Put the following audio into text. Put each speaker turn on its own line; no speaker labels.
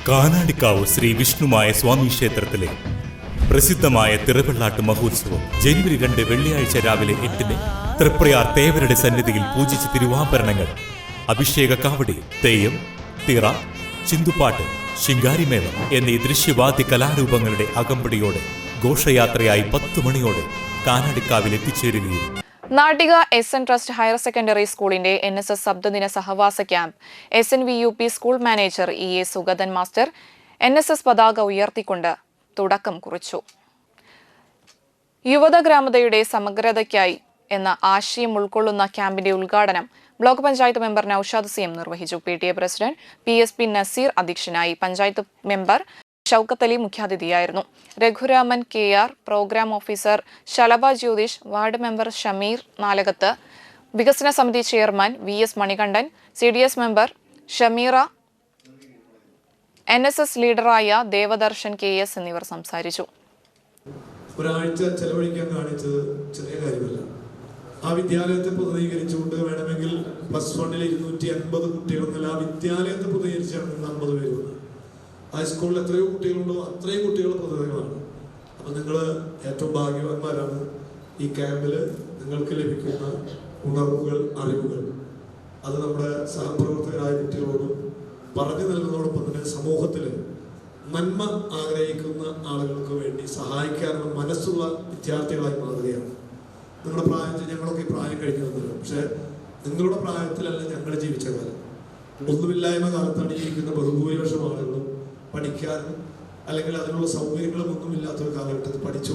കാനാടിക്കാവ് ശ്രീ വിഷ്ണുമായ സ്വാമി ക്ഷേത്രത്തിലെ പ്രസിദ്ധമായ തിറവെള്ളാട്ട് മഹോത്സവം ജനുവരി 2 വെള്ളിയാഴ്ച രാവിലെ 8-ന് തൃപ്രയാർ തേവരുടെ സന്നിധിയിൽ പൂജിച്ച തിരുവാഭരണങ്ങൾ, അഭിഷേക കാവടി, തെയ്യം, തിറ, ചിന്തുപാട്ട്, ശിങ്കാരിമേളം എന്നീ ദൃശ്യവാദ്യ കലാരൂപങ്ങളുടെ അകമ്പടിയോടെ ഘോഷയാത്രയായി 10 മണിയോടെ കാനാടിക്കാവിൽ എത്തിച്ചേരുകയും
Nattika SN trust higher secondary സ്കൂളിന്റെ NSS സപ്തദിന സഹവാസ camp SNVUP school manager EA Sugathan master NSS പതാക ഉയർത്തിക്കൊണ്ട് തുടക്കം കുറിച്ചു. യുവത ഗ്രാമതയുടെ സമഗ്രതയ്ക്കായി എന്ന ആശയം ഉൾക്കൊള്ളുന്ന ക്യാമ്പിന്റെ ഉദ്ഘാടനം block panchayat member Noushad CM നിർവഹിച്ചു. PTA പ്രസിഡന്റ് PSP നസീർ അധ്യക്ഷനായി. പഞ്ചായത്ത് മെമ്പർ ഷൗക്കത്ത് അലി മുഖ്യാതിഥിയായിരുന്നു. Raghuraman KR, programme officer Shalabha Jyothish, ward member Shameer Nalakath, വികസന സമിതി chairman VS Manikandan, CDS member Shameera, NSS ലീഡറായ ദേവദർശൻ KS എന്നിവർ സംസാരിച്ചു.
ഒരാഴ്ച ചെലവഴിക്കാൻ കാണിച്ചത് ചെറിയ കാര്യമല്ല. ആ വിദ്യാലയത്തെ പ്രതിനിധീകരിച്ചുകൊണ്ട് വേണമെങ്കിൽ +1 250 കുട്ടികളെന്നല്ല, ആ വിദ്യാലയത്തെ പ്രതിനിധീകരിച്ചാണ് 50 പേരുള്ളത്. ഹൈസ്കൂളിൽ എത്രയോ കുട്ടികളുണ്ടോ അത്രയും കുട്ടികൾ പ്രതിനിധികളാണ്. അപ്പം നിങ്ങൾ ഏറ്റവും ഭാഗ്യവാന്മാരാണ്. ഈ ക്യാമ്പിൽ നിങ്ങൾക്ക് ലഭിക്കുന്ന ഉണർവുകൾ, അറിവുകൾ അത് നമ്മുടെ സഹപ്രവർത്തകരായ കുട്ടികളോട് പറഞ്ഞു നൽകുന്നതോടൊപ്പം തന്നെ സമൂഹത്തിൽ നന്മ ആഗ്രഹിക്കുന്ന ആളുകൾക്ക് വേണ്ടി സഹായിക്കാനുള്ള മനസ്സുള്ള വിദ്യാർത്ഥികളായി മാറുകയാണ്. നിങ്ങളുടെ പ്രായത്തിൽ ഞങ്ങളൊക്കെ പ്രായം കഴിഞ്ഞു, പക്ഷേ നിങ്ങളുടെ പ്രായത്തിലല്ല ഞങ്ങൾ ജീവിച്ച കാലം. ഒന്നുമില്ലായ്മ കാലത്താണ് ജീവിക്കുന്ന ബഹുഭൂരിപക്ഷം ആളുകളും പഠിക്കാനും അല്ലെങ്കിൽ അതിനുള്ള സൗകര്യങ്ങളും ഒന്നുമില്ലാത്തൊരു കാലഘട്ടത്തിൽ പഠിച്ചു